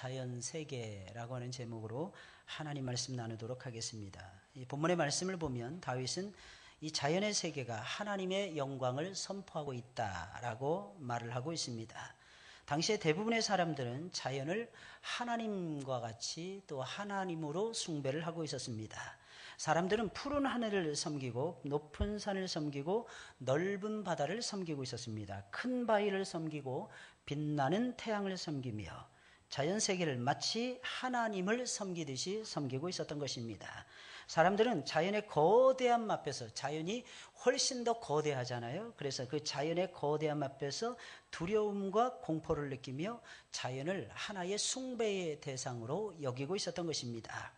자연세계라고 하는 제목으로 하나님 말씀 나누도록 하겠습니다. 이 본문의 말씀을 보면 다윗은 이 자연의 세계가 하나님의 영광을 선포하고 있다라고 말을 하고 있습니다. 당시에 대부분의 사람들은 자연을 하나님과 같이 또 하나님으로 숭배를 하고 있었습니다. 사람들은 푸른 하늘을 섬기고 높은 산을 섬기고 넓은 바다를 섬기고 있었습니다. 큰 바위를 섬기고 빛나는 태양을 섬기며 자연세계를 마치 하나님을 섬기듯이 섬기고 있었던 것입니다. 사람들은 자연의 거대함 앞에서, 자연이 훨씬 더 거대하잖아요. 그래서 그 자연의 거대함 앞에서 두려움과 공포를 느끼며 자연을 하나의 숭배의 대상으로 여기고 있었던 것입니다.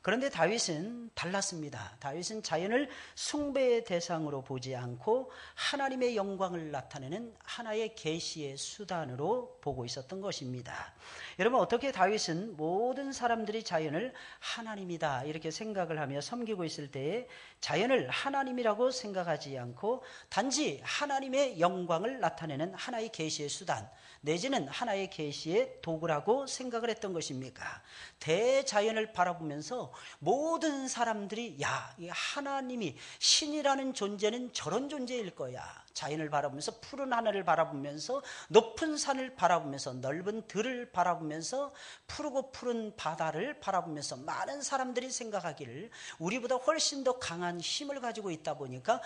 그런데 다윗은 달랐습니다. 다윗은 자연을 숭배의 대상으로 보지 않고 하나님의 영광을 나타내는 하나의 계시의 수단으로 보고 있었던 것입니다. 여러분, 어떻게 다윗은 모든 사람들이 자연을 하나님이다 이렇게 생각을 하며 섬기고 있을 때에 자연을 하나님이라고 생각하지 않고 단지 하나님의 영광을 나타내는 하나의 계시의 수단 내지는 하나의 계시의 도구라고 생각을 했던 것입니까? 대자연을 바라보면서 모든 사람들이 이 하나님이, 신이라는 존재는 저런 존재일 거야. 자연을 바라보면서, 푸른 하늘을 바라보면서, 높은 산을 바라보면서, 넓은 들을 바라보면서, 푸르고 푸른 바다를 바라보면서 많은 사람들이 생각하기를 우리보다 훨씬 더 강한 힘을 가지고 있다 보니까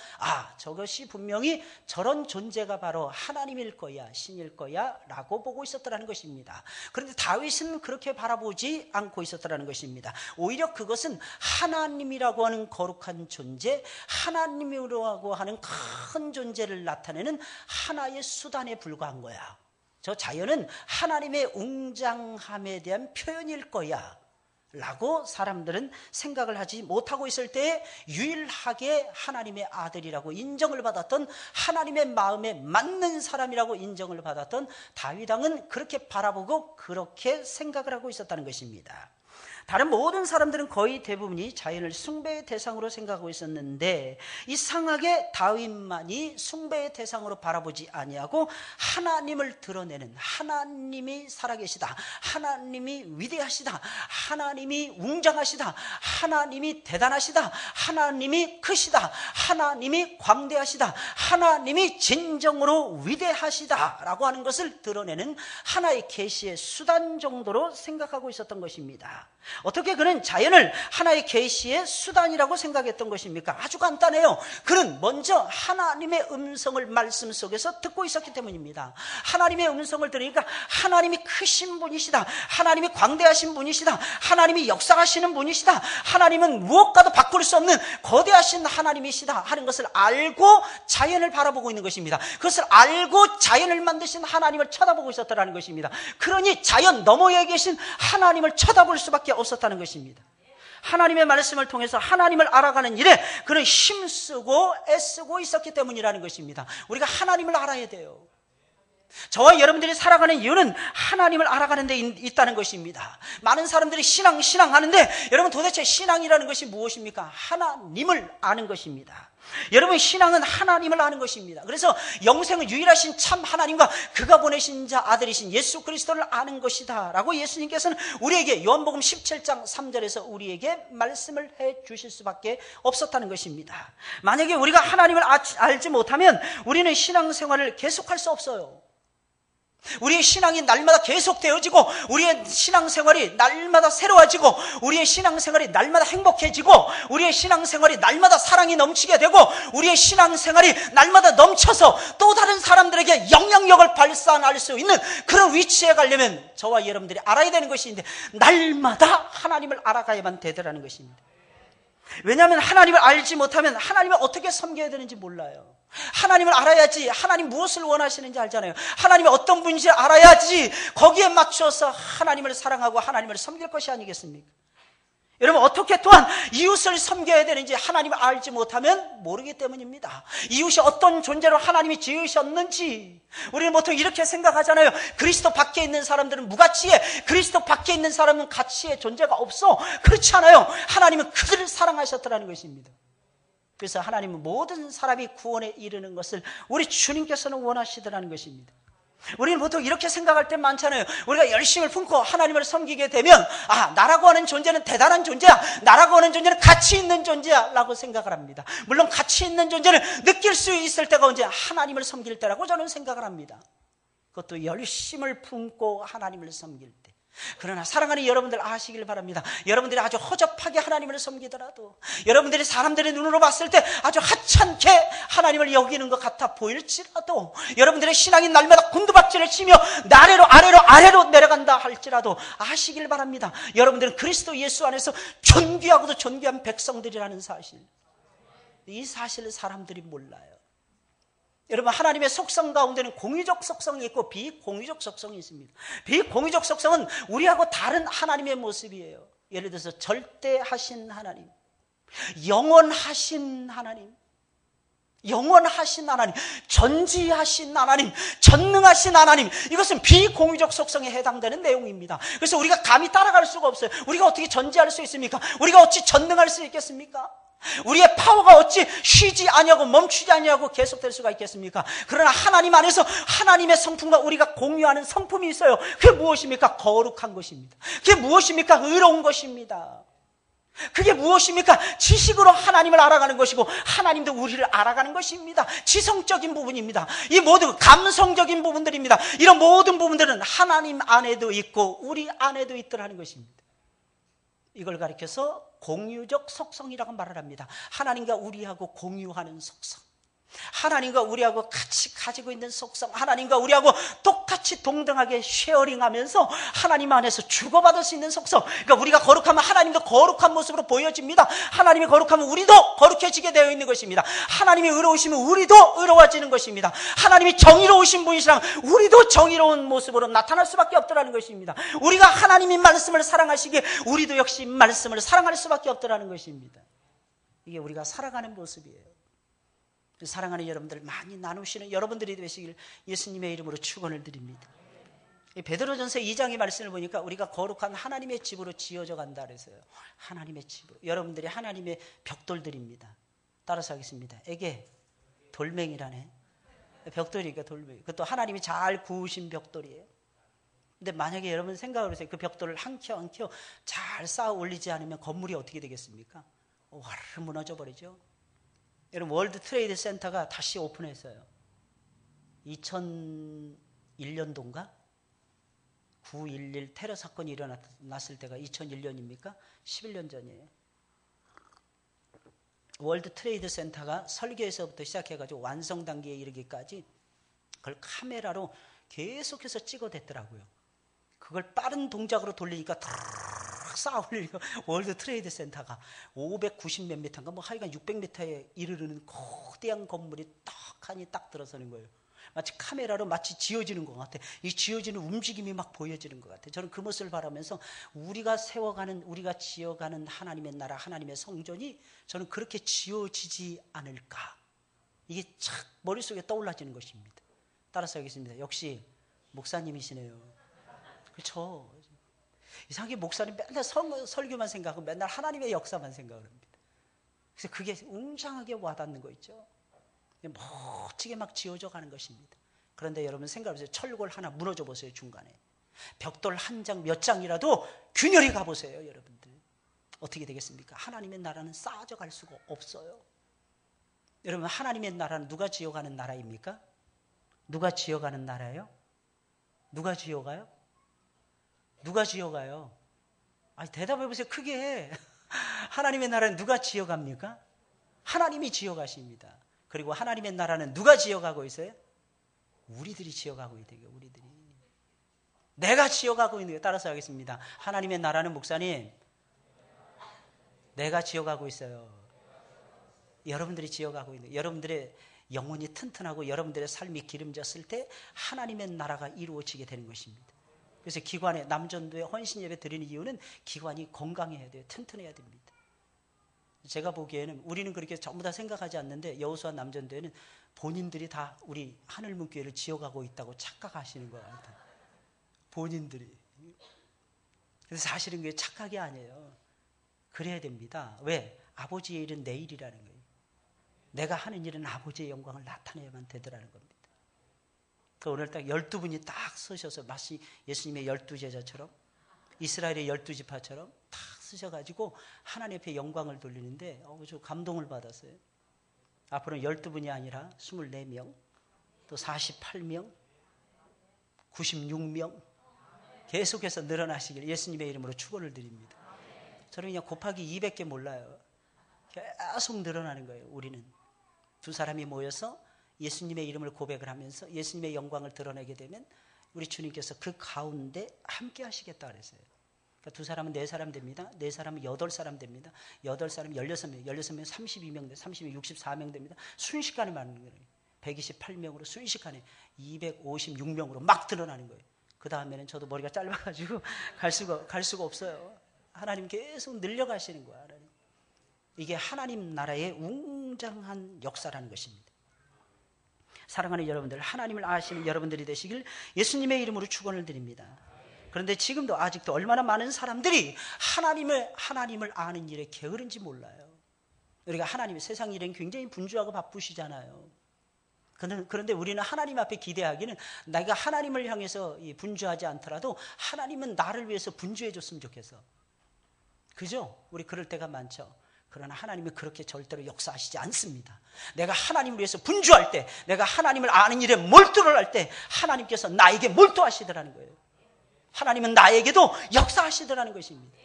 저것이 분명히 저런 존재가 바로 하나님일 거야, 신일 거야 라고 보고 있었더라는 것입니다. 그런데 다윗은 그렇게 바라보지 않고 있었더라는 것입니다. 오히려 그것은 하나님이라고 하는 거룩한 존재, 하나님이라고 하는 큰 존재를 나타내는 하나의 수단에 불과한 거야. 저 자연은 하나님의 웅장함에 대한 표현일 거야 라고 사람들은 생각을 하지 못하고 있을 때 유일하게 하나님의 아들이라고 인정을 받았던, 하나님의 마음에 맞는 사람이라고 인정을 받았던 다윗 왕은 그렇게 바라보고 그렇게 생각을 하고 있었다는 것입니다. 다른 모든 사람들은 거의 대부분이 자연을 숭배의 대상으로 생각하고 있었는데 이상하게 다윗만이 숭배의 대상으로 바라보지 아니하고 하나님을 드러내는, 하나님이 살아계시다, 하나님이 위대하시다, 하나님이 웅장하시다, 하나님이 대단하시다, 하나님이 크시다, 하나님이 광대하시다, 하나님이 진정으로 위대하시다 라고 하는 것을 드러내는 하나의 계시의 수단 정도로 생각하고 있었던 것입니다. 어떻게 그는 자연을 하나의 계시의 수단이라고 생각했던 것입니까? 아주 간단해요. 그는 먼저 하나님의 음성을 말씀 속에서 듣고 있었기 때문입니다. 하나님의 음성을 들으니까 하나님이 크신 분이시다, 하나님이 광대하신 분이시다, 하나님이 역사하시는 분이시다, 하나님은 무엇과도 바꿀 수 없는 거대하신 하나님이시다 하는 것을 알고 자연을 바라보고 있는 것입니다. 그것을 알고 자연을 만드신 하나님을 쳐다보고 있었다는 것입니다. 그러니 자연 너머에 계신 하나님을 쳐다볼 수밖에 없었다는 것입니다. 하나님의 말씀을 통해서 하나님을 알아가는 일에 그는 힘쓰고 애쓰고 있었기 때문이라는 것입니다. 우리가 하나님을 알아야 돼요. 저와 여러분들이 살아가는 이유는 하나님을 알아가는 데 있다는 것입니다. 많은 사람들이 신앙 하는데 여러분, 도대체 신앙이라는 것이 무엇입니까? 하나님을 아는 것입니다. 여러분, 신앙은 하나님을 아는 것입니다. 그래서 영생을 유일하신 참 하나님과 그가 보내신 자 아들이신 예수 그리스도를 아는 것이다 라고 예수님께서는 우리에게 요한복음 17장 3절에서 우리에게 말씀을 해 주실 수밖에 없었다는 것입니다. 만약에 우리가 하나님을 알지 못하면 우리는 신앙생활을 계속할 수 없어요. 우리의 신앙이 날마다 계속되어지고 우리의 신앙생활이 날마다 새로워지고 우리의 신앙생활이 날마다 행복해지고 우리의 신앙생활이 날마다 사랑이 넘치게 되고 우리의 신앙생활이 날마다 넘쳐서 또 다른 사람들에게 영향력을 발산할 수 있는 그런 위치에 가려면 저와 여러분들이 알아야 되는 것이 있는데 날마다 하나님을 알아가야만 되더라는 것입니다. 왜냐하면 하나님을 알지 못하면 하나님을 어떻게 섬겨야 되는지 몰라요. 하나님을 알아야지 하나님 무엇을 원하시는지 알잖아요. 하나님이 어떤 분인지 알아야지 거기에 맞춰서 하나님을 사랑하고 하나님을 섬길 것이 아니겠습니까? 여러분, 어떻게 또한 이웃을 섬겨야 되는지 하나님을 알지 못하면 모르기 때문입니다. 이웃이 어떤 존재로 하나님이 지으셨는지 우리는 보통 이렇게 생각하잖아요. 그리스도 밖에 있는 사람들은 무가치해, 그리스도 밖에 있는 사람은 가치의 존재가 없어. 그렇지 않아요. 하나님은 그들을 사랑하셨다는 것입니다. 그래서 하나님은 모든 사람이 구원에 이르는 것을 우리 주님께서는 원하시더라는 것입니다. 우리는 보통 이렇게 생각할 때 많잖아요. 우리가 열심을 품고 하나님을 섬기게 되면 나라고 하는 존재는 대단한 존재야, 나라고 하는 존재는 가치 있는 존재야 라고 생각을 합니다. 물론 가치 있는 존재를 느낄 수 있을 때가 언제? 하나님을 섬길 때라고 저는 생각을 합니다. 그것도 열심을 품고 하나님을 섬길 때. 그러나 사랑하는 여러분들 아시길 바랍니다. 여러분들이 아주 허접하게 하나님을 섬기더라도, 여러분들이 사람들의 눈으로 봤을 때 아주 하찮게 하나님을 여기는 것 같아 보일지라도, 여러분들의 신앙이 날마다 곤두박질을 치며 아래로 내려간다 할지라도 아시길 바랍니다. 여러분들은 그리스도 예수 안에서 존귀하고도 존귀한 백성들이라는 사실, 이 사실을 사람들이 몰라요. 여러분, 하나님의 속성 가운데는 공유적 속성이 있고 비공유적 속성이 있습니다. 비공유적 속성은 우리하고 다른 하나님의 모습이에요. 예를 들어서 절대하신 하나님, 영원하신 하나님, 전지하신 하나님, 전능하신 하나님, 이것은 비공유적 속성에 해당되는 내용입니다. 그래서 우리가 감히 따라갈 수가 없어요. 우리가 어떻게 전지할 수 있습니까? 우리가 어찌 전능할 수 있겠습니까? 우리의 파워가 어찌 쉬지 아니하고 멈추지 아니하고 계속될 수가 있겠습니까? 그러나 하나님 안에서 하나님의 성품과 우리가 공유하는 성품이 있어요. 그게 무엇입니까? 거룩한 것입니다. 그게 무엇입니까? 의로운 것입니다. 그게 무엇입니까? 지식으로 하나님을 알아가는 것이고 하나님도 우리를 알아가는 것입니다. 지성적인 부분입니다. 이 모든 감성적인 부분들입니다. 이런 모든 부분들은 하나님 안에도 있고 우리 안에도 있더라는 것입니다. 이걸 가리켜서 공유적 속성이라고 말을 합니다. 하나님과 우리하고 공유하는 속성, 하나님과 우리하고 같이 가지고 있는 속성, 하나님과 우리하고 똑같이 동등하게 쉐어링하면서 하나님 안에서 주고받을 수 있는 속성. 그러니까 우리가 거룩하면 하나님도 거룩한 모습으로 보여집니다. 하나님이 거룩하면 우리도 거룩해지게 되어 있는 것입니다. 하나님이 의로우시면 우리도 의로워지는 것입니다. 하나님이 정의로우신 분이시라 우리도 정의로운 모습으로 나타날 수밖에 없더라는 것입니다. 우리가 하나님이 말씀을 사랑하시기에 우리도 역시 말씀을 사랑할 수밖에 없더라는 것입니다. 이게 우리가 살아가는 모습이에요. 사랑하는 여러분들, 많이 나누시는 여러분들이 되시길 예수님의 이름으로 축원을 드립니다. 베드로전서 2장의 말씀을 보니까 우리가 거룩한 하나님의 집으로 지어져 간다 그래서요. 하나님의 집으로. 여러분들이 하나님의 벽돌들입니다. 따라서 하겠습니다. 에게 돌멩이라네. 벽돌이니까 돌멩이. 그것도 하나님이 잘 구우신 벽돌이에요. 근데 만약에 여러분 생각을 해보세요. 그 벽돌을 한 켜 잘 쌓아 올리지 않으면 건물이 어떻게 되겠습니까? 와르르 무너져 버리죠. 여러분, 월드 트레이드 센터가 다시 오픈했어요. 2001년도인가? 9.11 테러 사건이 일어났을 때가 2001년입니까? 11년 전이에요. 월드 트레이드 센터가 설계에서부터 시작해가지고 완성 단계에 이르기까지 그걸 카메라로 계속해서 찍어댔더라고요. 그걸 빠른 동작으로 돌리니까 쌓아올리니까 월드 트레이드 센터가 590 몇 미터인가 뭐 하여간 600m에 이르르는 거대한 건물이 떡하니 딱 들어서는 거예요. 마치 카메라로 마치 지어지는 것 같아. 이 지어지는 움직임이 막 보여지는 것 같아. 저는 그 모습을 바라면서 우리가 지어가는 하나님의 나라, 하나님의 성전이 저는 그렇게 지어지지 않을까. 이게 착 머릿속에 떠올라지는 것입니다. 따라서 하겠습니다. 역시 목사님이시네요. 그렇죠. 이상하게 목사님 맨날 설교만 생각하고 맨날 하나님의 역사만 생각을 합니다. 그래서 그게 웅장하게 와닿는 거 있죠. 멋지게 막 지어져 가는 것입니다. 그런데 여러분 생각해보세요. 철골 하나 무너져 보세요. 중간에 벽돌 한 장 몇 장이라도 균열이 가보세요. 여러분들 어떻게 되겠습니까? 하나님의 나라는 쌓아져 갈 수가 없어요. 여러분, 하나님의 나라는 누가 지어가는 나라입니까? 누가 지어가는 나라예요? 누가 지어가요? 누가 지어가요? 아니, 대답해보세요. 크게. 하나님의 나라는 누가 지어갑니까? 하나님이 지어가십니다. 그리고 하나님의 나라는 누가 지어가고 있어요? 우리들이 지어가고 있대요. 우리들이. 내가 지어가고 있는 거예요. 따라서 하겠습니다. 하나님의 나라는 목사님, 내가 지어가고 있어요. 여러분들이 지어가고 있는 거예요. 여러분들의 영혼이 튼튼하고 여러분들의 삶이 기름졌을 때 하나님의 나라가 이루어지게 되는 것입니다. 그래서 기관에 남전도에 헌신예배 드리는 이유는 기관이 건강해야 돼요. 튼튼해야 됩니다. 제가 보기에는 우리는 그렇게 전부 다 생각하지 않는데 여호수아 남전도에는 본인들이 다 우리 하늘문교회를 지어가고 있다고 착각하시는 것 같아요. 본인들이. 그래서 사실은 그게 착각이 아니에요. 그래야 됩니다. 왜? 아버지의 일은 내 일이라는 거예요. 내가 하는 일은 아버지의 영광을 나타내야만 되더라는 겁니다. 그 오늘 딱 12분이 딱 서셔서 마치 예수님의 12제자처럼 이스라엘의 12지파처럼 딱 서셔가지고 하나님 앞에 영광을 돌리는데 저 감동을 받았어요. 앞으로는 12분이 아니라 24명, 또 48명, 96명 계속해서 늘어나시길 예수님의 이름으로 축원을 드립니다. 저는 그냥 곱하기 200개 몰라요. 계속 늘어나는 거예요. 우리는 두 사람이 모여서 예수님의 이름을 고백을 하면서 예수님의 영광을 드러내게 되면 우리 주님께서 그 가운데 함께 하시겠다 그랬어요. 그러니까 두 사람은 4사람 됩니다. 4사람은 8사람 됩니다. 8사람은 16명, 16명 32명, 32명 64명 됩니다. 순식간에 많은 거예요. 128명으로 순식간에 256명으로 막 드러나는 거예요. 그 다음에는 저도 머리가 짧아가지고 갈 수가 없어요. 하나님 계속 늘려가시는 거야. 하나님. 이게 하나님 나라의 웅장한 역사라는 것입니다. 사랑하는 여러분들, 하나님을 아시는 여러분들이 되시길 예수님의 이름으로 축원을 드립니다. 그런데 지금도 아직도 얼마나 많은 사람들이 하나님을 아는 일에 게으른지 몰라요. 우리가 하나님의 세상 일은 굉장히 분주하고 바쁘시잖아요. 그런데 우리는 하나님 앞에 기대하기는 내가 하나님을 향해서 분주하지 않더라도 하나님은 나를 위해서 분주해 줬으면 좋겠어. 그죠? 우리 그럴 때가 많죠. 그러나 하나님은 그렇게 절대로 역사하시지 않습니다. 내가 하나님을 위해서 분주할 때, 내가 하나님을 아는 일에 몰두를 할 때 하나님께서 나에게 몰두하시더라는 거예요. 하나님은 나에게도 역사하시더라는 것입니다.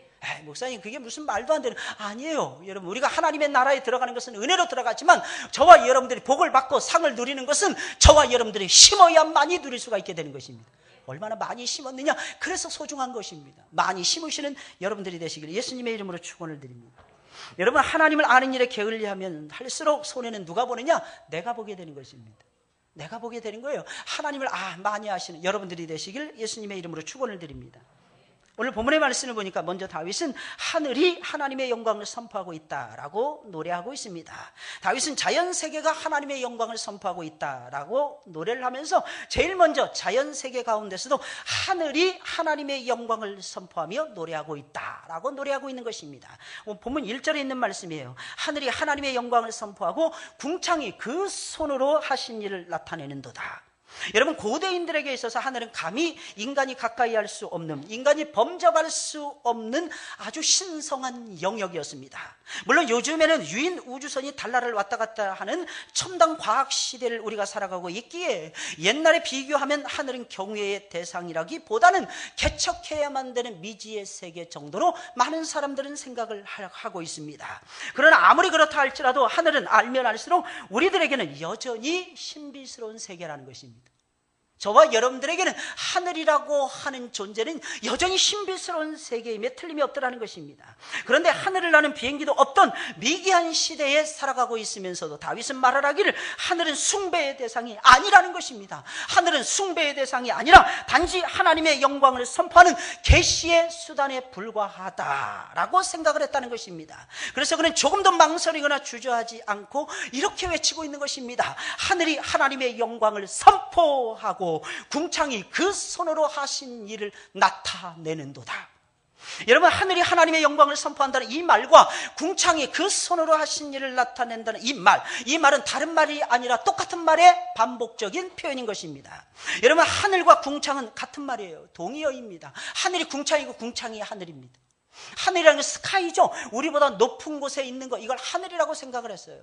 목사님 그게 무슨 말도 안 되는, 아니에요. 여러분, 우리가 하나님의 나라에 들어가는 것은 은혜로 들어가지만 저와 여러분들이 복을 받고 상을 누리는 것은 저와 여러분들이 심어야만이 누릴 수가 있게 되는 것입니다. 얼마나 많이 심었느냐, 그래서 소중한 것입니다. 많이 심으시는 여러분들이 되시기를 예수님의 이름으로 축원을 드립니다. 여러분, 하나님을 아는 일에 게을리하면 할수록 손해는 누가 보느냐? 내가 보게 되는 것입니다. 내가 보게 되는 거예요. 하나님을 많이 아시는 여러분들이 되시길 예수님의 이름으로 축원을 드립니다. 오늘 본문의 말씀을 보니까 먼저 다윗은 하늘이 하나님의 영광을 선포하고 있다라고 노래하고 있습니다. 다윗은 자연세계가 하나님의 영광을 선포하고 있다라고 노래를 하면서 제일 먼저 자연세계 가운데서도 하늘이 하나님의 영광을 선포하며 노래하고 있다라고 노래하고 있는 것입니다. 본문 1절에 있는 말씀이에요. 하늘이 하나님의 영광을 선포하고 궁창이 그 손으로 하신 일을 나타내는도다. 여러분, 고대인들에게 있어서 하늘은 감히 인간이 가까이 할 수 없는, 인간이 범접할 수 없는 아주 신성한 영역이었습니다. 물론 요즘에는 유인 우주선이 달나라를 왔다 갔다 하는 첨단 과학 시대를 우리가 살아가고 있기에 옛날에 비교하면 하늘은 경외의 대상이라기보다는 개척해야만 되는 미지의 세계 정도로 많은 사람들은 생각을 하고 있습니다. 그러나 아무리 그렇다 할지라도 하늘은 알면 알수록 우리들에게는 여전히 신비스러운 세계라는 것입니다. 저와 여러분들에게는 하늘이라고 하는 존재는 여전히 신비스러운 세계임에 틀림이 없더라는 것입니다. 그런데 하늘을 나는 비행기도 없던 미개한 시대에 살아가고 있으면서도 다윗은 말을 하기를 하늘은 숭배의 대상이 아니라는 것입니다. 하늘은 숭배의 대상이 아니라 단지 하나님의 영광을 선포하는 계시의 수단에 불과하다라고 생각을 했다는 것입니다. 그래서 그는 조금도 망설이거나 주저하지 않고 이렇게 외치고 있는 것입니다. 하늘이 하나님의 영광을 선포하고 궁창이 그 손으로 하신 일을 나타내는도다. 여러분, 하늘이 하나님의 영광을 선포한다는 이 말과 궁창이 그 손으로 하신 일을 나타낸다는 이 말은 다른 말이 아니라 똑같은 말의 반복적인 표현인 것입니다. 여러분, 하늘과 궁창은 같은 말이에요. 동의어입니다. 하늘이 궁창이고 궁창이 하늘입니다. 하늘이라는 건 스카이죠. 우리보다 높은 곳에 있는 거, 이걸 하늘이라고 생각을 했어요.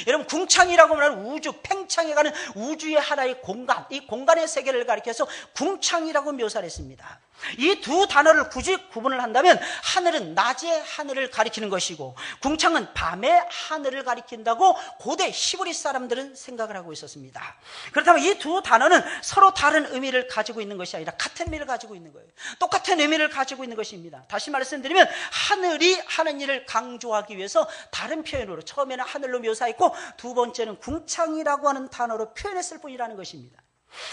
여러분, 궁창이라고 하면 우주, 팽창해 가는 우주의 하나의 공간, 이 공간의 세계를 가리켜서 궁창이라고 묘사를 했습니다. 이 두 단어를 굳이 구분을 한다면 하늘은 낮의 하늘을 가리키는 것이고 궁창은 밤의 하늘을 가리킨다고 고대 히브리 사람들은 생각을 하고 있었습니다. 그렇다면 이 두 단어는 서로 다른 의미를 가지고 있는 것이 아니라 같은 의미를 가지고 있는 거예요. 똑같은 의미를 가지고 있는 것입니다. 다시 말씀드리면 하늘이 하는 일을 강조하기 위해서 다른 표현으로 처음에는 하늘로 묘사했고 두 번째는 궁창이라고 하는 단어로 표현했을 뿐이라는 것입니다.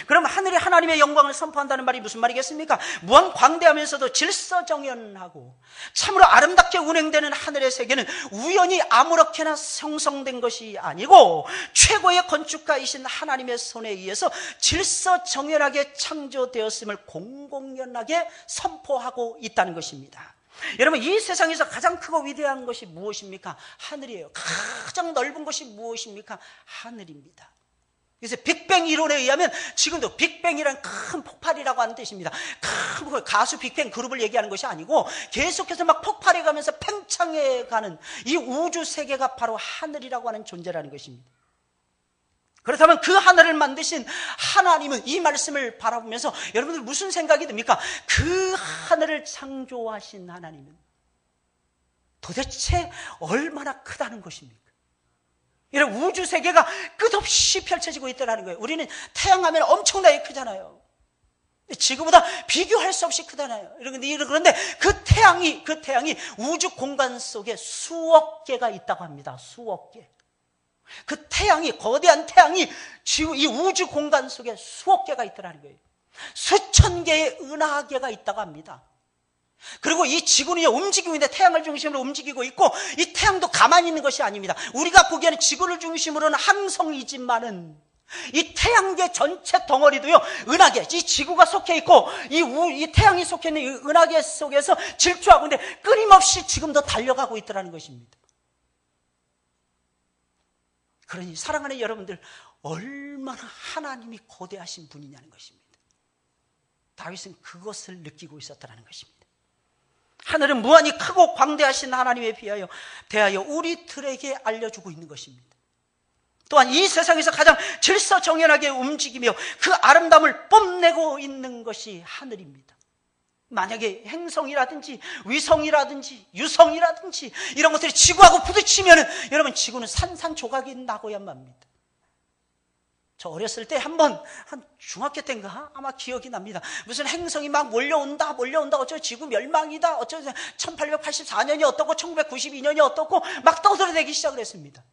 그럼 하늘이 하나님의 영광을 선포한다는 말이 무슨 말이겠습니까? 무한 광대하면서도 질서정연하고 참으로 아름답게 운행되는 하늘의 세계는 우연히 아무렇게나 형성된 것이 아니고 최고의 건축가이신 하나님의 손에 의해서 질서정연하게 창조되었음을 공공연하게 선포하고 있다는 것입니다. 여러분, 이 세상에서 가장 크고 위대한 것이 무엇입니까? 하늘이에요. 가장 넓은 것이 무엇입니까? 하늘입니다. 그래서 빅뱅 이론에 의하면 지금도 빅뱅이란 큰 폭발이라고 하는 뜻입니다. 큰 가수 빅뱅 그룹을 얘기하는 것이 아니고 계속해서 막 폭발해 가면서 팽창해 가는 이 우주 세계가 바로 하늘이라고 하는 존재라는 것입니다. 그렇다면 그 하늘을 만드신 하나님은 이 말씀을 바라보면서 여러분들 무슨 생각이 듭니까? 그 하늘을 창조하신 하나님은 도대체 얼마나 크다는 것입니까? 이런 우주 세계가 끝없이 펼쳐지고 있다는 거예요. 우리는 태양 하면 엄청나게 크잖아요. 지구보다 비교할 수 없이 크잖아요. 그런데 그 태양이 우주 공간 속에 수억 개가 있다고 합니다. 수억 개. 그 태양이, 거대한 태양이 이 우주 공간 속에 수억 개가 있다는 거예요. 수천 개의 은하계가 있다고 합니다. 그리고 이 지구는 움직이고 있는데 태양을 중심으로 움직이고 있고 이 태양도 가만히 있는 것이 아닙니다. 우리가 보기에는 지구를 중심으로는 항성이지만은 이 태양계 전체 덩어리도요 은하계, 이 지구가 속해 있고 이 태양이 속해 있는 이 은하계 속에서 질주하고 있는데 끊임없이 지금도 달려가고 있다는 것입니다. 그러니 사랑하는 여러분들, 얼마나 하나님이 거대하신 분이냐는 것입니다. 다윗은 그것을 느끼고 있었다는 것입니다. 하늘은 무한히 크고 광대하신 하나님에 대하여 우리들에게 알려주고 있는 것입니다. 또한 이 세상에서 가장 질서정연하게 움직이며 그 아름다움을 뽐내고 있는 것이 하늘입니다. 만약에 행성이라든지 위성이라든지 유성이라든지 이런 것들이 지구하고 부딪히면은 여러분 지구는 산산조각이 나고야 맙니다. 저 어렸을 때 한 중학교 때인가 아마 기억이 납니다. 무슨 행성이 막 몰려온다 어쩌고 지구 멸망이다 어쩌고 1884년이 어떻고 1992년이 어떻고 막 떠들어대기 시작을 했습니다.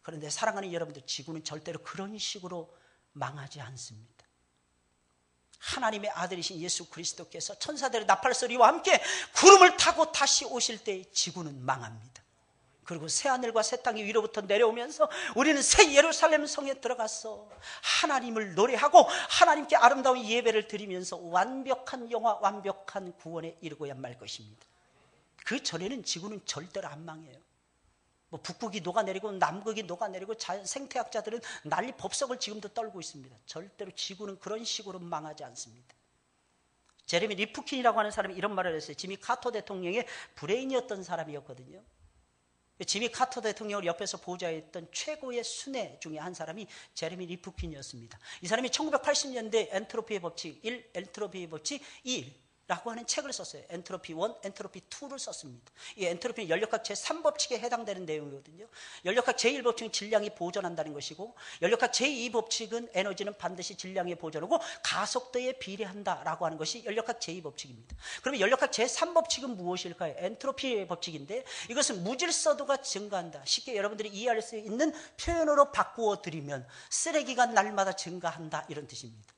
그런데 사랑하는 여러분들, 지구는 절대로 그런 식으로 망하지 않습니다. 하나님의 아들이신 예수 그리스도께서 천사들의 나팔 소리와 함께 구름을 타고 다시 오실 때 지구는 망합니다. 그리고 새하늘과 새 땅이 위로부터 내려오면서 우리는 새 예루살렘 성에 들어가서 하나님을 노래하고 하나님께 아름다운 예배를 드리면서 완벽한 영화, 완벽한 구원에 이르고야 말 것입니다. 그 전에는 지구는 절대로 안 망해요. 북극이 녹아내리고 남극이 녹아내리고 생태학자들은 난리 법석을 지금도 떨고 있습니다. 절대로 지구는 그런 식으로 망하지 않습니다. 제레미 리프킨이라고 하는 사람이 이런 말을 했어요. 지미 카터 대통령의 브레인이었던 사람이었거든요. 지미 카터 대통령을 옆에서 보좌했던 최고의 수뇌 중에 한 사람이 제레미 리프킨이었습니다. 이 사람이 1980년대 엔트로피의 법칙 1, 엔트로피의 법칙 2 라고 하는 책을 썼어요. 엔트로피 1, 엔트로피 2를 썼습니다. 이 엔트로피는 연력학 제3법칙에 해당되는 내용이거든요. 연력학 제1법칙은 질량이 보존한다는 것이고, 연력학 제2법칙은 에너지는 반드시 질량에 보존하고 가속도에 비례한다라고 하는 것이 연력학 제2법칙입니다. 그러면 연력학 제3법칙은 무엇일까요? 엔트로피의 법칙인데, 이것은 무질서도가 증가한다. 쉽게 여러분들이 이해할 수 있는 표현으로 바꾸어 드리면 쓰레기가 날마다 증가한다, 이런 뜻입니다.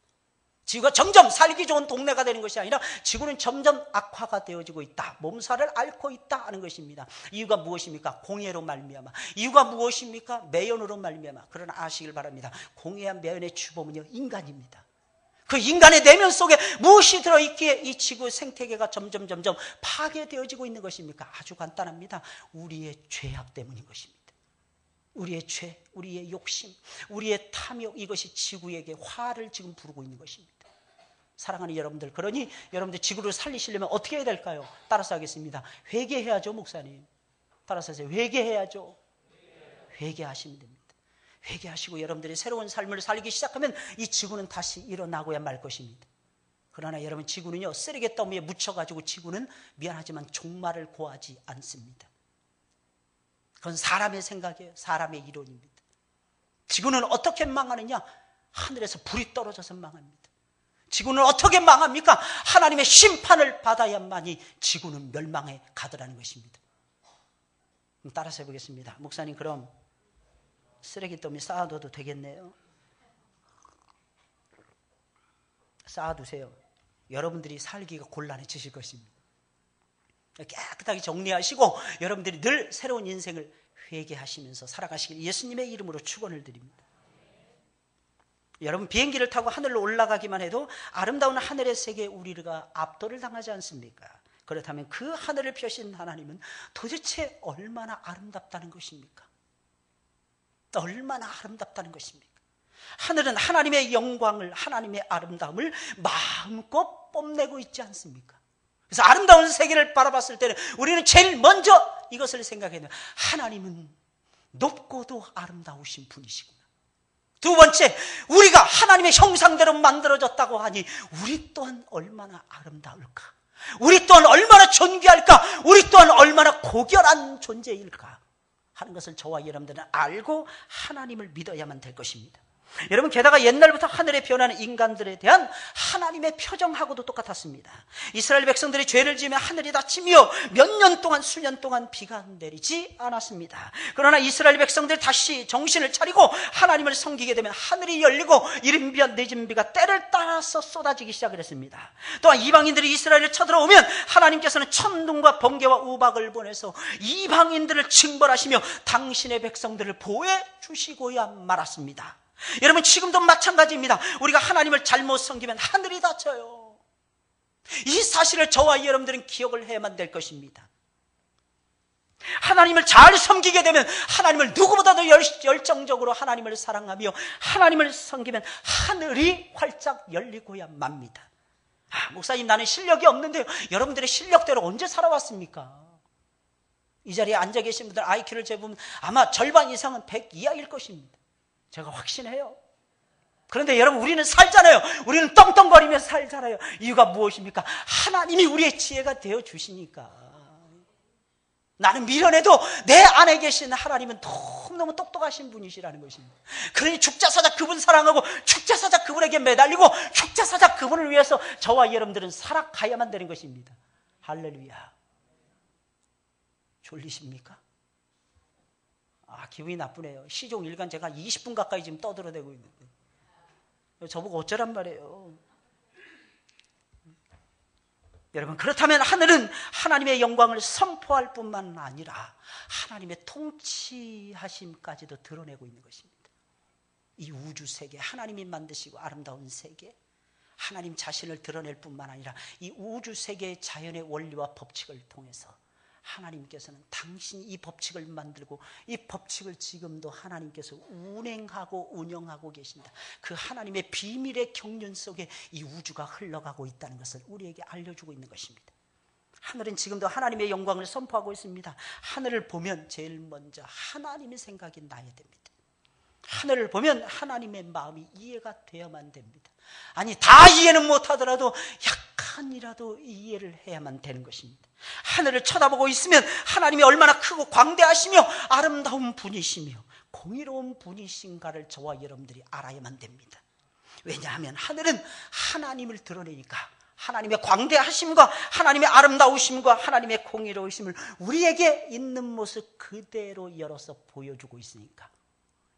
지구가 점점 살기 좋은 동네가 되는 것이 아니라 지구는 점점 악화가 되어지고 있다. 몸살을 앓고 있다 하는 것입니다. 이유가 무엇입니까? 공해로 말미암아. 이유가 무엇입니까? 매연으로 말미암아. 그러나 아시길 바랍니다. 공해와 매연의 주범은요, 인간입니다. 그 인간의 내면 속에 무엇이 들어있기에 이 지구 생태계가 점점 파괴되어지고 있는 것입니까? 아주 간단합니다. 우리의 죄악 때문인 것입니다. 우리의 죄, 우리의 욕심, 우리의 탐욕, 이것이 지구에게 화를 지금 부르고 있는 것입니다. 사랑하는 여러분들, 그러니 여러분들 지구를 살리시려면 어떻게 해야 될까요? 따라서 하겠습니다. 회개해야죠, 목사님. 따라서 하세요. 회개해야죠. 회개하시면 됩니다. 회개하시고 여러분들이 새로운 삶을 살기 시작하면 이 지구는 다시 일어나고야 말 것입니다. 그러나 여러분, 지구는요, 쓰레기 더미에 묻혀가지고 지구는 미안하지만 종말을 고하지 않습니다. 그건 사람의 생각이에요. 사람의 이론입니다. 지구는 어떻게 망하느냐? 하늘에서 불이 떨어져서 망합니다. 지구는 어떻게 망합니까? 하나님의 심판을 받아야만이 지구는 멸망해 가더라는 것입니다. 따라서 해보겠습니다. 목사님, 그럼 쓰레기더미 쌓아둬도 되겠네요. 쌓아두세요. 여러분들이 살기가 곤란해지실 것입니다. 깨끗하게 정리하시고 여러분들이 늘 새로운 인생을 회개하시면서 살아가시길 예수님의 이름으로 축원을 드립니다. 여러분, 비행기를 타고 하늘로 올라가기만 해도 아름다운 하늘의 세계에 우리가 압도를 당하지 않습니까? 그렇다면 그 하늘을 펴신 하나님은 도대체 얼마나 아름답다는 것입니까? 얼마나 아름답다는 것입니까? 하늘은 하나님의 영광을, 하나님의 아름다움을 마음껏 뽐내고 있지 않습니까? 그래서 아름다운 세계를 바라봤을 때는 우리는 제일 먼저 이것을 생각해야 돼요. 하나님은 높고도 아름다우신 분이시구나. 두 번째, 우리가 하나님의 형상대로 만들어졌다고 하니 우리 또한 얼마나 아름다울까? 우리 또한 얼마나 존귀할까? 우리 또한 얼마나 고결한 존재일까? 하는 것을 저와 여러분들은 알고 하나님을 믿어야만 될 것입니다. 여러분, 게다가 옛날부터 하늘에 변하는 인간들에 대한 하나님의 표정하고도 똑같았습니다. 이스라엘 백성들이 죄를 지으면 하늘이 닫히며 몇 년 동안, 수년 동안 비가 내리지 않았습니다. 그러나 이스라엘 백성들이 다시 정신을 차리고 하나님을 섬기게 되면 하늘이 열리고 이른 비와 늦은 비가 때를 따라서 쏟아지기 시작을 했습니다. 또한 이방인들이 이스라엘을 쳐들어오면 하나님께서는 천둥과 번개와 우박을 보내서 이방인들을 징벌하시며 당신의 백성들을 보호해 주시고야 말았습니다. 여러분, 지금도 마찬가지입니다. 우리가 하나님을 잘못 섬기면 하늘이 닫혀요. 이 사실을 저와 여러분들은 기억을 해야만 될 것입니다. 하나님을 잘 섬기게 되면 하나님을 누구보다도 열정적으로 하나님을 사랑하며 하나님을 섬기면 하늘이 활짝 열리고야 맙니다. 목사님, 나는 실력이 없는데요. 여러분들의 실력대로 언제 살아왔습니까? 이 자리에 앉아 계신 분들 IQ를 재보면 아마 절반 이상은 100 이하일 것입니다. 제가 확신해요. 그런데 여러분, 우리는 살잖아요. 우리는 떵떵거리면서 살잖아요. 이유가 무엇입니까? 하나님이 우리의 지혜가 되어주시니까. 나는 미련해도 내 안에 계신 하나님은 너무너무 똑똑하신 분이시라는 것입니다. 그러니 축자사자 그분 사랑하고 축자사자 그분에게 매달리고 축자사자 그분을 위해서 저와 여러분들은 살아가야만 되는 것입니다. 할렐루야. 졸리십니까? 기분이 나쁘네요. 시종 일간 제가 20분 가까이 지금 떠들어대고 있는데 저보고 어쩌란 말이에요. 여러분, 그렇다면 하늘은 하나님의 영광을 선포할 뿐만 아니라 하나님의 통치하심까지도 드러내고 있는 것입니다. 이 우주 세계, 하나님이 만드시고 아름다운 세계, 하나님 자신을 드러낼 뿐만 아니라 이 우주 세계의 자연의 원리와 법칙을 통해서 하나님께서는 당신이 이 법칙을 만들고 이 법칙을 지금도 하나님께서 운행하고 운영하고 계신다. 그 하나님의 비밀의 경륜 속에 이 우주가 흘러가고 있다는 것을 우리에게 알려주고 있는 것입니다. 하늘은 지금도 하나님의 영광을 선포하고 있습니다. 하늘을 보면 제일 먼저 하나님의 생각이 나야 됩니다. 하늘을 보면 하나님의 마음이 이해가 되어야만 됩니다. 아니, 다 이해는 못하더라도 약간이라도 이해를 해야만 되는 것입니다. 하늘을 쳐다보고 있으면 하나님이 얼마나 크고 광대하시며 아름다운 분이시며 공의로운 분이신가를 저와 여러분들이 알아야만 됩니다. 왜냐하면 하늘은 하나님을 드러내니까 하나님의 광대하심과 하나님의 아름다우심과 하나님의 공의로우심을 우리에게 있는 모습 그대로 열어서 보여주고 있으니까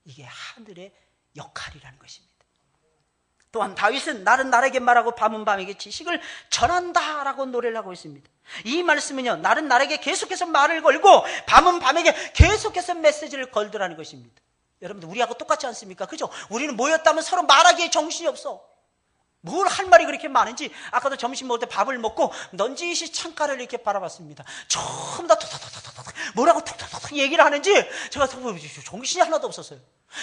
이게 하늘의 역할이라는 것입니다. 또한 다윗은 날은 날에게 말하고 밤은 밤에게 지식을 전한다라고 노래를 하고 있습니다. 이 말씀은요, 날은 날에게 계속해서 말을 걸고 밤은 밤에게 계속해서 메시지를 걸더라는 것입니다. 여러분들, 우리하고 똑같지 않습니까? 그죠? 우리는 모였다면 서로 말하기에 정신이 없어. 뭘 할 말이 그렇게 많은지. 아까도 점심 먹을 때 밥을 먹고 넌지시 창가를 이렇게 바라봤습니다. 전부 다 뭐라고 톡톡톡 얘기를 하는지 제가 정신이 하나도 없었어요.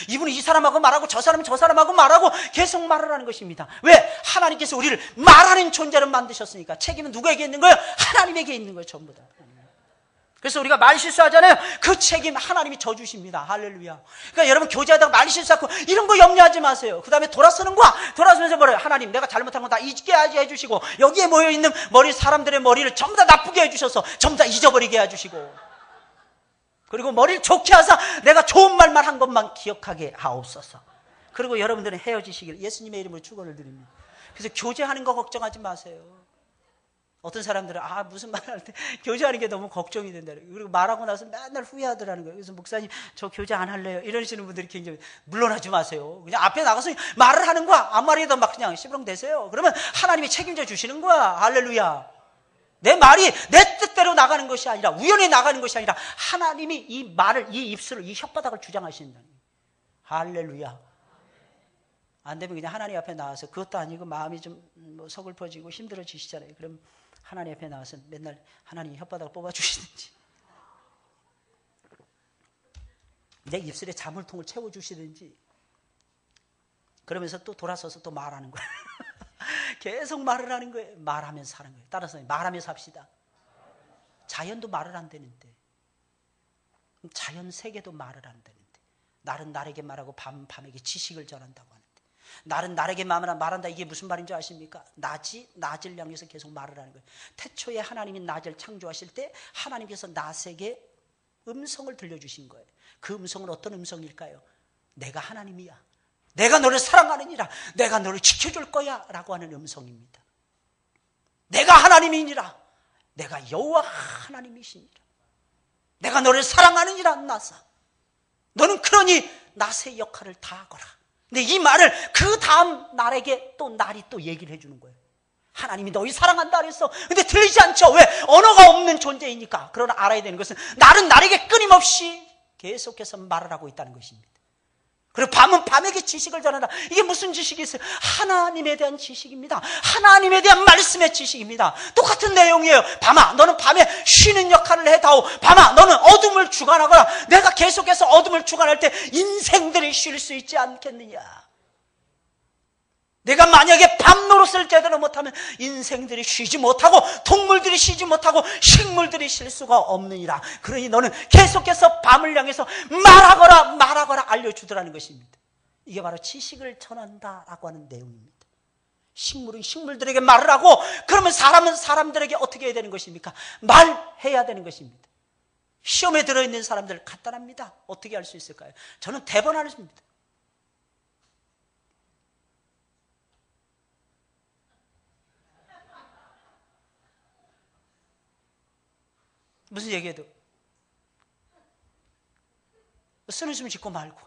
이분은 이 사람하고 말하고 저 사람은 저 사람하고 말하고 계속 말을 하는 것입니다. 왜? 하나님께서 우리를 말하는 존재로 만드셨으니까. 책임은 누구에게 있는 거예요? 하나님에게 있는 거예요, 전부 다. 그래서 우리가 말 실수하잖아요. 그 책임 하나님이 져주십니다. 할렐루야. 그러니까 여러분, 교제하다가 말 실수하고 이런 거 염려하지 마세요. 그 다음에 돌아서면서 뭐래요? 하나님, 내가 잘못한 건 다 잊게 해주시고 여기에 모여있는 사람들의 머리를 전부 다 나쁘게 해주셔서 전부 다 잊어버리게 해주시고, 그리고 머리를 좋게 하사 내가 좋은 말만 한 것만 기억하게 하옵소서. 그리고 여러분들은 헤어지시길 예수님의 이름으로 축원을 드립니다. 그래서 교제하는 거 걱정하지 마세요. 어떤 사람들은 무슨 말할 때 교제하는 게 너무 걱정이 된다. 그리고 말하고 나서 맨날 후회하더라는 거예요. 그래서 목사님, 저 교제 안 할래요. 이러시는 분들이 굉장히, 물러나지 마세요. 그냥 앞에 나가서 말을 하는 거야. 아무 말이든 막 그냥 씨부렁대세요. 그러면 하나님이 책임져 주시는 거야. 할렐루야. 내 말이 내 뜻대로 나가는 것이 아니라, 우연히 나가는 것이 아니라 하나님이 이 말을, 이 입술을, 이 혓바닥을 주장하신다는 거예요. 할렐루야. 안 되면 그냥 하나님 앞에 나와서, 그것도 아니고 마음이 좀 서글퍼지고 힘들어지시잖아요. 그럼 하나님 앞에 나와서 맨날 하나님 혓바닥을 뽑아주시든지, 내 입술에 자물통을 채워주시든지, 그러면서 또 돌아서서 또 말하는 거예요. 계속 말을 하는 거예요. 말하면서 사는 거예요. 따라서 말하면서 삽시다. 자연도 말을 안 되는데, 자연 세계도 말을 안 되는데, 날은 날에게 말하고 밤은 밤에게 지식을 전한다고 하는데, 날은 날에게 말한다. 이게 무슨 말인지 아십니까? 낮이 낮을 향해서 계속 말을 하는 거예요. 태초에 하나님이 낮을 창조하실 때 하나님께서 낮에게 음성을 들려주신 거예요. 그 음성은 어떤 음성일까요? 내가 하나님이야, 내가 너를 사랑하느니라, 내가 너를 지켜줄 거야 라고 하는 음성입니다. 내가 하나님이니라, 내가 여호와 하나님이시니라, 내가 너를 사랑하느니라 나사, 너는 그러니 낫의 역할을 다 하거라. 근데 이 말을 그 다음 날에게 또 날이 또 얘기를 해주는 거예요. 하나님이 너희 사랑한다 그랬어. 근데 들리지 않죠. 왜? 언어가 없는 존재이니까. 그러나 알아야 되는 것은 날은 날에게 끊임없이 계속해서 말을 하고 있다는 것입니다. 그리고 밤은 밤에게 지식을 전한다. 이게 무슨 지식이 있어요? 하나님에 대한 지식입니다. 하나님에 대한 말씀의 지식입니다. 똑같은 내용이에요. 밤아, 너는 밤에 쉬는 역할을 해다오. 밤아, 너는 어둠을 주관하거라. 내가 계속해서 어둠을 주관할 때 인생들이 쉴 수 있지 않겠느냐. 내가 만약에 밤 노릇을 제대로 못하면 인생들이 쉬지 못하고, 동물들이 쉬지 못하고, 식물들이 쉴 수가 없느니라. 그러니 너는 계속해서 밤을 향해서 말하거라 알려주더라는 것입니다. 이게 바로 지식을 전한다라고 하는 내용입니다. 식물은 식물들에게 말을 하고, 그러면 사람은 사람들에게 어떻게 해야 되는 것입니까? 말해야 되는 것입니다. 시험에 들어있는 사람들 간단합니다. 어떻게 할 수 있을까요? 저는 대번을 했습니다. 무슨 얘기해도 쓰는 숨 짓고 말고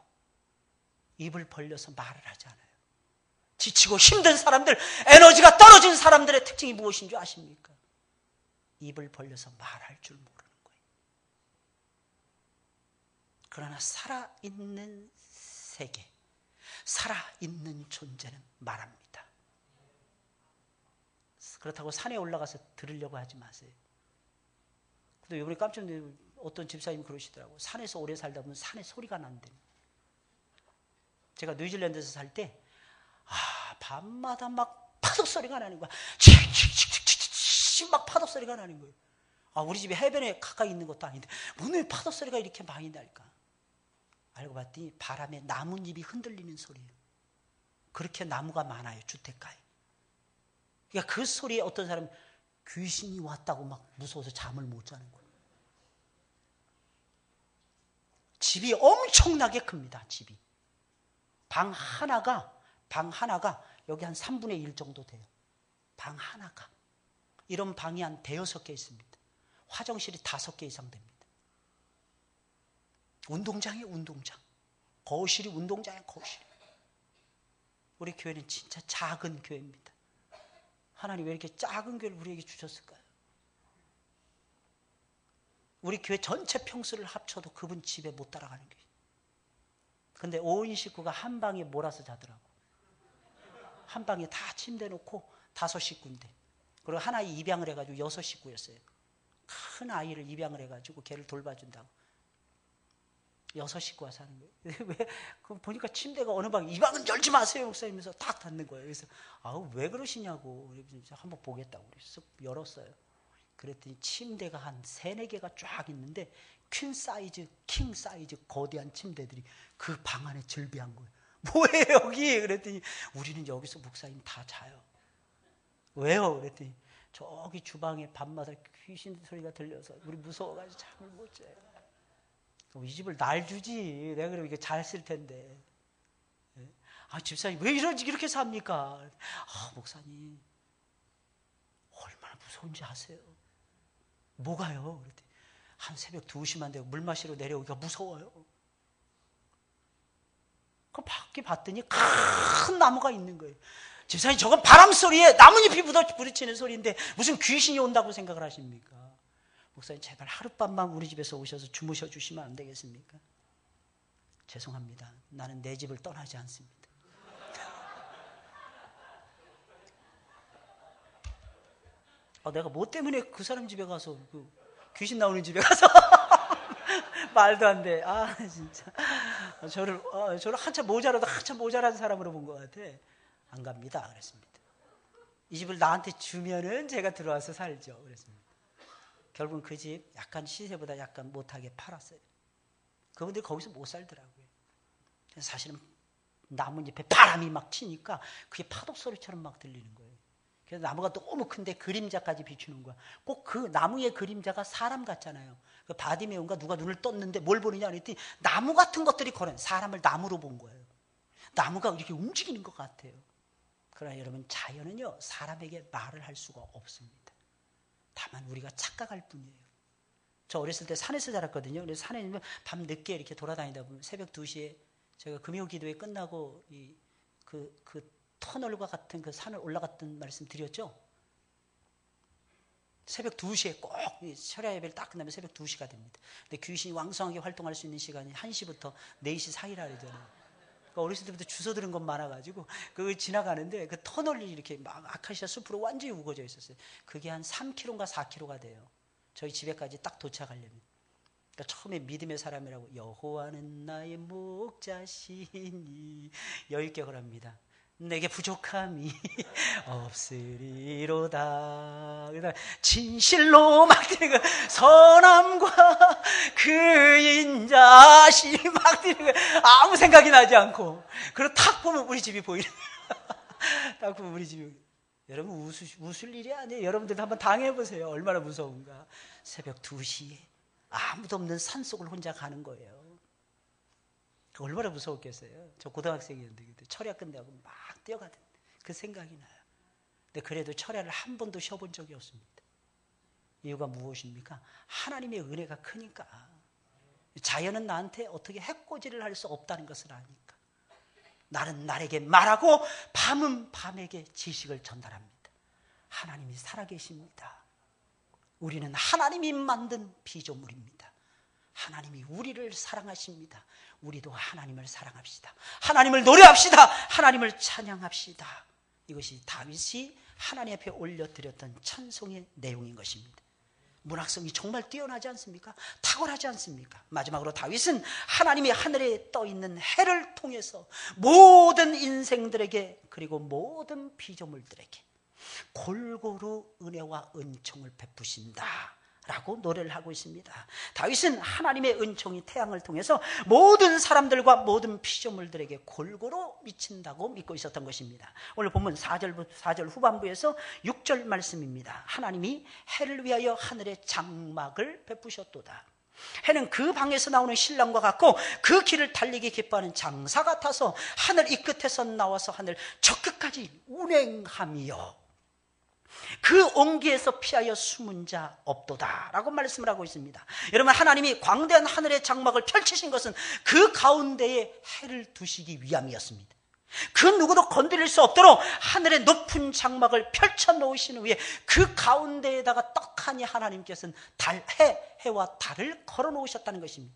입을 벌려서 말을 하지 않아요. 지치고 힘든 사람들, 에너지가 떨어진 사람들의 특징이 무엇인 줄 아십니까? 입을 벌려서 말할 줄 모르는 거예요. 그러나 살아있는 세계, 살아있는 존재는 말합니다. 그렇다고 산에 올라가서 들으려고 하지 마세요. 근데 이번에 깜짝 놀라서 어떤 집사님이 그러시더라고요. 산에서 오래 살다 보면 산에 소리가 난대. 제가 뉴질랜드에서 살 때 밤마다 막 파도 소리가 나는 거야. 칙칙칙칙칙 막 파도 소리가 나는 거예요. 우리 집이 해변에 가까이 있는 것도 아닌데 왜 파도 소리가 이렇게 많이 날까? 알고 봤더니 바람에 나뭇잎이 흔들리는 소리예요. 그렇게 나무가 많아요, 주택가에. 그러니까 그 소리에 어떤 사람은 귀신이 왔다고 막 무서워서 잠을 못 자는 거예요. 집이 엄청나게 큽니다. 집이. 방 하나가 여기 한 3분의 1 정도 돼요. 방 하나가. 이런 방이 한 대여섯 개 있습니다. 화장실이 5개 이상 됩니다. 운동장이에요, 운동장. 거실이 운동장이에요, 거실. 우리 교회는 진짜 작은 교회입니다. 하나님 왜 이렇게 작은 교회를 우리에게 주셨을까요? 우리 교회 전체 평수를 합쳐도 그분 집에 못 따라가는 거예요. 근데 5인 식구가 한 방에 몰아서 자더라고. 한 방에 다 침대 놓고 5식구인데. 그리고 하나 입양을 해가지고 6식구였어요. 큰 아이를 입양을 해가지고 걔를 돌봐준다고. 6식구가 사는 거예요. 왜? 보니까 침대가 어느 방에, 이 방은 열지 마세요, 목사님에서 딱 닫는 거예요. 그래서, 왜 그러시냐고. 한번 보겠다고. 그래서 열었어요. 그랬더니 침대가 한 3-4개가 쫙 있는데, 퀸 사이즈, 킹 사이즈 거대한 침대들이 그 방 안에 즐비한 거예요. 뭐예요, 여기? 그랬더니, 우리는 여기서 목사님 다 자요. 왜요? 그랬더니, 저기 주방에 밤마다 귀신 소리가 들려서 우리 무서워가지고 잠을 못 자요. 이 집을 날 주지. 내가 그러면 이게 잘 쓸 텐데. 집사님 왜 이렇게 삽니까? 목사님 얼마나 무서운지 아세요? 뭐가요? 그랬더니 한 새벽 2시만 되고 물 마시러 내려오기가 무서워요. 그 밖에 봤더니 큰 나무가 있는 거예요. 집사님 저건 바람 소리에 나뭇잎이 부딪히는 소리인데 무슨 귀신이 온다고 생각을 하십니까? 목사님 제발 하룻밤만 우리 집에서 오셔서 주무셔 주시면 안 되겠습니까? 죄송합니다. 나는 내 집을 떠나지 않습니다. 내가 뭐 때문에 그 사람 집에 가서 귀신 나오는 집에 가서 말도 안 돼. 진짜. 저를 한참 모자란 사람으로 본 것 같아. 안 갑니다. 그랬습니다. 이 집을 나한테 주면은 제가 들어와서 살죠. 그랬습니다. 결국은 그 집 약간 시세보다 약간 못하게 팔았어요. 그분들이 거기서 못 살더라고요. 사실은 나뭇잎에 바람이 막 치니까 그게 파도 소리처럼 막 들리는 거예요. 그래서 나무가 너무 큰데 그림자까지 비추는 거야. 꼭 그 나무의 그림자가 사람 같잖아요. 그 바디메온가 누가 눈을 떴는데 뭘 보느냐 그랬더니 나무 같은 것들이 걸어요. 사람을 나무로 본 거예요. 나무가 이렇게 움직이는 것 같아요. 그러나 여러분, 자연은요 사람에게 말을 할 수가 없습니다. 다만 우리가 착각할 뿐이에요. 저 어렸을 때 산에서 자랐거든요. 그래서 산에 밤 늦게 이렇게 돌아다니다 보면 새벽 2시에 제가 금요 기도회 끝나고 그 터널과 같은 그 산을 올라갔던 말씀 드렸죠. 새벽 2시에 꼭 철야 예배를 딱 끝나면 새벽 2시가 됩니다. 근데 귀신이 왕성하게 활동할 수 있는 시간이 1시부터 4시 사이라 그러잖아요. 어렸을 때부터 주워 들은 것 많아가지고 그 지나가는데 그 터널이 이렇게 막 아카시아 숲으로 완전히 우거져 있었어요. 그게 한 3km인가 4km가 돼요. 저희 집에까지 딱 도착하려면. 그러니까 처음에 믿음의 사람이라고 여호와는 나의 목자시니 여유있게 걸합니다. 내게 부족함이 없으리로다. 진실로 막 뛰는 거, 선함과 그 인자심이 막 뛰는 거, 아무 생각이 나지 않고. 그리고 탁 보면 우리 집이 보이는 거예요. 딱 보면 우리 집이. 여러분, 웃을 일이 아니에요. 여러분들도 한번 당해보세요. 얼마나 무서운가. 새벽 2시에 아무도 없는 산속을 혼자 가는 거예요. 얼마나 무서웠겠어요. 저 고등학생이었는데 그때 철야 끝내고 막 뛰어가던 그 생각이 나요. 근데 그래도 철야를 한 번도 쉬어본 적이 없습니다. 이유가 무엇입니까? 하나님의 은혜가 크니까. 자연은 나한테 어떻게 해코지를 할 수 없다는 것을 아니까. 날은 날에게 말하고 밤은 밤에게 지식을 전달합니다. 하나님이 살아계십니다. 우리는 하나님이 만든 피조물입니다. 하나님이 우리를 사랑하십니다. 우리도 하나님을 사랑합시다. 하나님을 노래합시다. 하나님을 찬양합시다. 이것이 다윗이 하나님 앞에 올려드렸던 찬송의 내용인 것입니다. 문학성이 정말 뛰어나지 않습니까? 탁월하지 않습니까? 마지막으로 다윗은 하나님이 하늘에 떠있는 해를 통해서 모든 인생들에게 그리고 모든 피조물들에게 골고루 은혜와 은총을 베푸신다 라고 노래를 하고 있습니다. 다윗은 하나님의 은총이 태양을 통해서 모든 사람들과 모든 피조물들에게 골고루 미친다고 믿고 있었던 것입니다. 오늘 본문 4절 후반부에서 6절 말씀입니다. 하나님이 해를 위하여 하늘의 장막을 베푸셨도다. 해는 그 방에서 나오는 신랑과 같고 그 길을 달리기 기뻐하는 장사 같아서 하늘 이 끝에서 나와서 하늘 저 끝까지 운행하며 그 온기에서 피하여 숨은 자 없도다 라고 말씀을 하고 있습니다. 여러분, 하나님이 광대한 하늘의 장막을 펼치신 것은 그 가운데에 해를 두시기 위함이었습니다. 그 누구도 건드릴 수 없도록 하늘의 높은 장막을 펼쳐 놓으신 후에 그 가운데에다가 떡하니 하나님께서는 해와 달을 걸어 놓으셨다는 것입니다.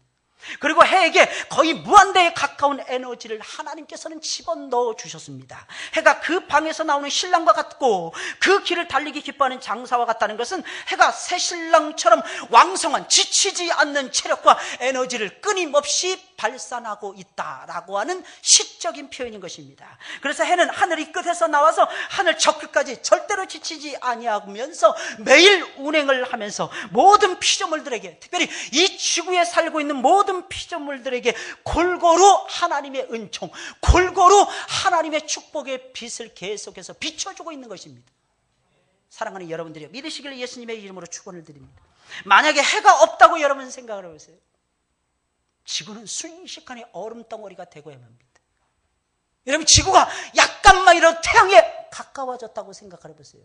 그리고 해에게 거의 무한대에 가까운 에너지를 하나님께서는 집어넣어 주셨습니다. 해가 그 방에서 나오는 신랑과 같고 그 길을 달리기 기뻐하는 장사와 같다는 것은 해가 새 신랑처럼 왕성한 지치지 않는 체력과 에너지를 끊임없이 발산하고 있다라고 하는 시적인 표현인 것입니다. 그래서 해는 하늘 이 끝에서 나와서 하늘 저 끝까지 절대로 지치지 아니하면서 매일 운행을 하면서 모든 피조물들에게, 특별히 이 지구에 살고 있는 모든 피조물들에게 골고루 하나님의 은총, 골고루 하나님의 축복의 빛을 계속해서 비춰주고 있는 것입니다. 사랑하는 여러분들이 믿으시길 예수님의 이름으로 축원을 드립니다. 만약에 해가 없다고 여러분 생각을 해보세요. 지구는 순식간에 얼음덩어리가 되고야만 합니다. 여러분, 지구가 약간만 이런 태양에 가까워졌다고 생각을 해보세요.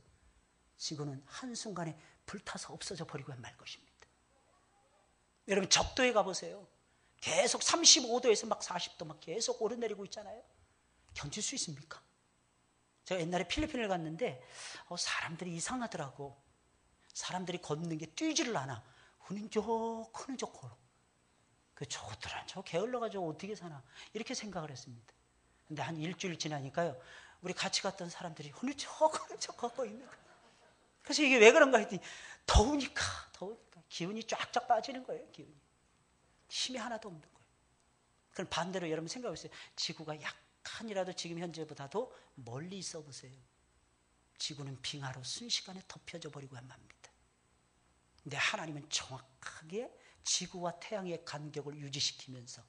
지구는 한순간에 불타서 없어져 버리고야 말 것입니다. 여러분, 적도에 가보세요. 계속 35도에서 막 40도 막 계속 오르내리고 있잖아요. 견딜 수 있습니까? 제가 옛날에 필리핀을 갔는데 사람들이 이상하더라고. 사람들이 걷는 게 뛰지를 않아. 흐느적 걸어. 저것들은 저 게을러가지고 어떻게 사나 이렇게 생각을 했습니다. 근데 한 일주일 지나니까요, 우리 같이 갔던 사람들이 흐느적 걷고 있는 거예요. 그래서 이게 왜 그런가 했더니 더우니까 기운이 쫙쫙 빠지는 거예요. 기운이. 힘이 하나도 없는 거예요. 그럼 반대로 여러분 생각해보세요. 지구가 약간이라도 지금 현재보다도 멀리 있어 보세요. 지구는 빙하로 순식간에 덮여져 버리고 맙니다. 근데 하나님은 정확하게 지구와 태양의 간격을 유지시키면서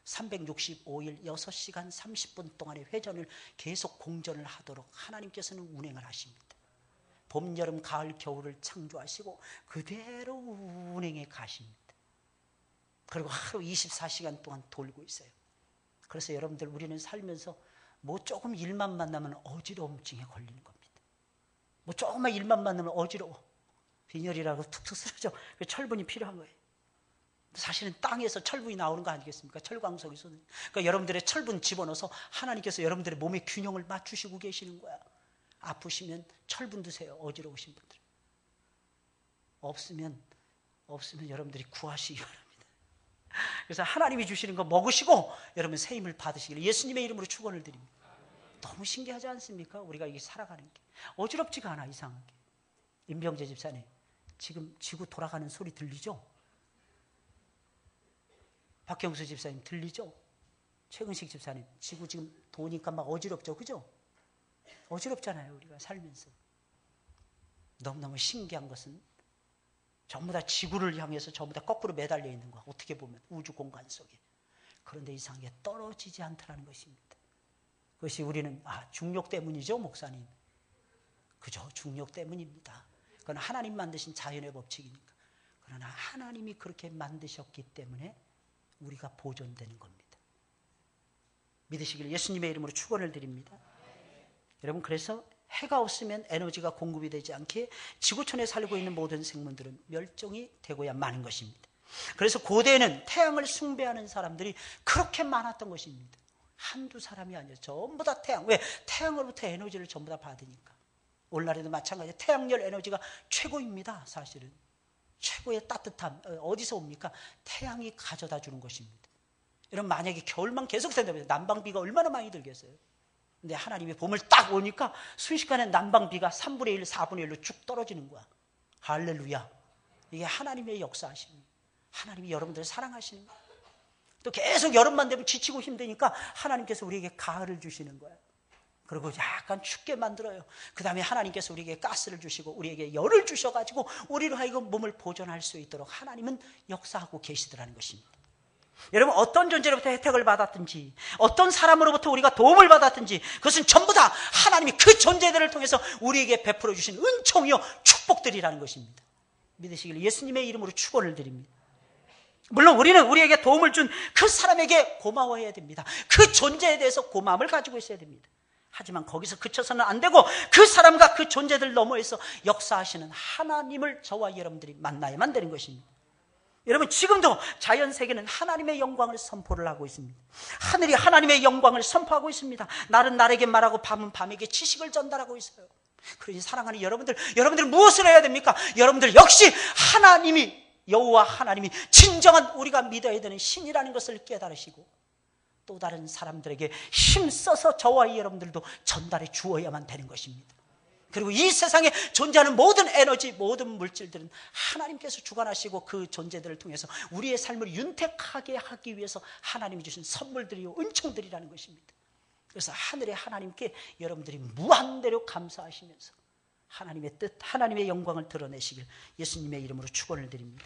365일 6시간 30분 동안의 회전을 계속 공전을 하도록 하나님께서는 운행을 하십니다. 봄, 여름, 가을, 겨울을 창조하시고 그대로 운행해 가십니다. 그리고 하루 24시간 동안 돌고 있어요. 그래서 여러분들, 우리는 살면서 뭐 조금 일만 만나면 어지러움증에 걸리는 겁니다. 뭐 조금만 일만 만나면 어지러워. 빈혈이라고 툭툭 쓰러져. 철분이 필요한 거예요. 사실은 땅에서 철분이 나오는 거 아니겠습니까? 철광석에서. 그러니까 여러분들의 철분 집어넣어서 하나님께서 여러분들의 몸의 균형을 맞추시고 계시는 거야. 아프시면 철분 드세요. 어지러우신 분들. 없으면 여러분들이 구하시기 바랍니다. 그래서 하나님이 주시는 거 먹으시고 여러분 새 힘을 받으시기를 예수님의 이름으로 축원을 드립니다. 너무 신기하지 않습니까? 우리가 이게 살아가는 게 어지럽지가 않아. 이상하게. 임병재 집사님, 지금 지구 돌아가는 소리 들리죠? 박경수 집사님 들리죠? 최근식 집사님, 지구 지금 도니까 막 어지럽죠? 그죠? 어지럽잖아요. 우리가 살면서. 너무너무 신기한 것은 전부 다 지구를 향해서 전부 다 거꾸로 매달려 있는 거야. 어떻게 보면 우주 공간 속에. 그런데 이상하게 떨어지지 않더라는 것입니다. 그것이 우리는 중력 때문이죠, 목사님. 그죠? 중력 때문입니다. 그건 하나님 만드신 자연의 법칙이니까. 그러나 하나님이 그렇게 만드셨기 때문에 우리가 보존되는 겁니다. 믿으시길 예수님의 이름으로 축원을 드립니다. 여러분, 그래서 해가 없으면 에너지가 공급이 되지 않기에 지구촌에 살고 있는 모든 생물들은 멸종이 되고야 마는 것입니다. 그래서 고대에는 태양을 숭배하는 사람들이 그렇게 많았던 것입니다. 한두 사람이 아니라 전부 다 태양. 왜? 태양으로부터 에너지를 전부 다 받으니까. 오늘날에도 마찬가지로 태양열 에너지가 최고입니다. 사실은 최고의 따뜻함 어디서 옵니까? 태양이 가져다 주는 것입니다. 여러분, 만약에 겨울만 계속 된다면 난방비가 얼마나 많이 들겠어요? 근데 하나님이 봄을 딱 오니까 순식간에 난방비가 3분의 1, 4분의 1로 쭉 떨어지는 거야. 할렐루야. 이게 하나님의 역사하십니다. 하나님이 여러분들을 사랑하시는 거야. 또 계속 여름만 되면 지치고 힘드니까 하나님께서 우리에게 가을을 주시는 거야. 그리고 약간 춥게 만들어요. 그 다음에 하나님께서 우리에게 가스를 주시고 우리에게 열을 주셔가지고 우리로 하여금 몸을 보존할 수 있도록 하나님은 역사하고 계시더라는 것입니다. 여러분, 어떤 존재로부터 혜택을 받았든지 어떤 사람으로부터 우리가 도움을 받았든지 그것은 전부 다 하나님이 그 존재들을 통해서 우리에게 베풀어 주신 은총이요 축복들이라는 것입니다. 믿으시길 예수님의 이름으로 축원을 드립니다. 물론 우리는 우리에게 도움을 준 그 사람에게 고마워해야 됩니다. 그 존재에 대해서 고마움을 가지고 있어야 됩니다. 하지만 거기서 그쳐서는 안 되고 그 사람과 그 존재들 너머에서 역사하시는 하나님을 저와 여러분들이 만나야만 되는 것입니다. 여러분, 지금도 자연 세계는 하나님의 영광을 선포를 하고 있습니다. 하늘이 하나님의 영광을 선포하고 있습니다. 날은 날에게 말하고 밤은 밤에게 지식을 전달하고 있어요. 그러니 사랑하는 여러분들은 무엇을 해야 됩니까? 여러분들 역시 하나님이, 여호와 하나님이 진정한 우리가 믿어야 되는 신이라는 것을 깨달으시고 또 다른 사람들에게 힘써서 저와 여러분들도 전달해 주어야만 되는 것입니다. 그리고 이 세상에 존재하는 모든 에너지, 모든 물질들은 하나님께서 주관하시고 그 존재들을 통해서 우리의 삶을 윤택하게 하기 위해서 하나님이 주신 선물들이요 은총들이라는 것입니다. 그래서 하늘의 하나님께 여러분들이 무한대로 감사하시면서 하나님의 뜻, 하나님의 영광을 드러내시길 예수님의 이름으로 축원을 드립니다.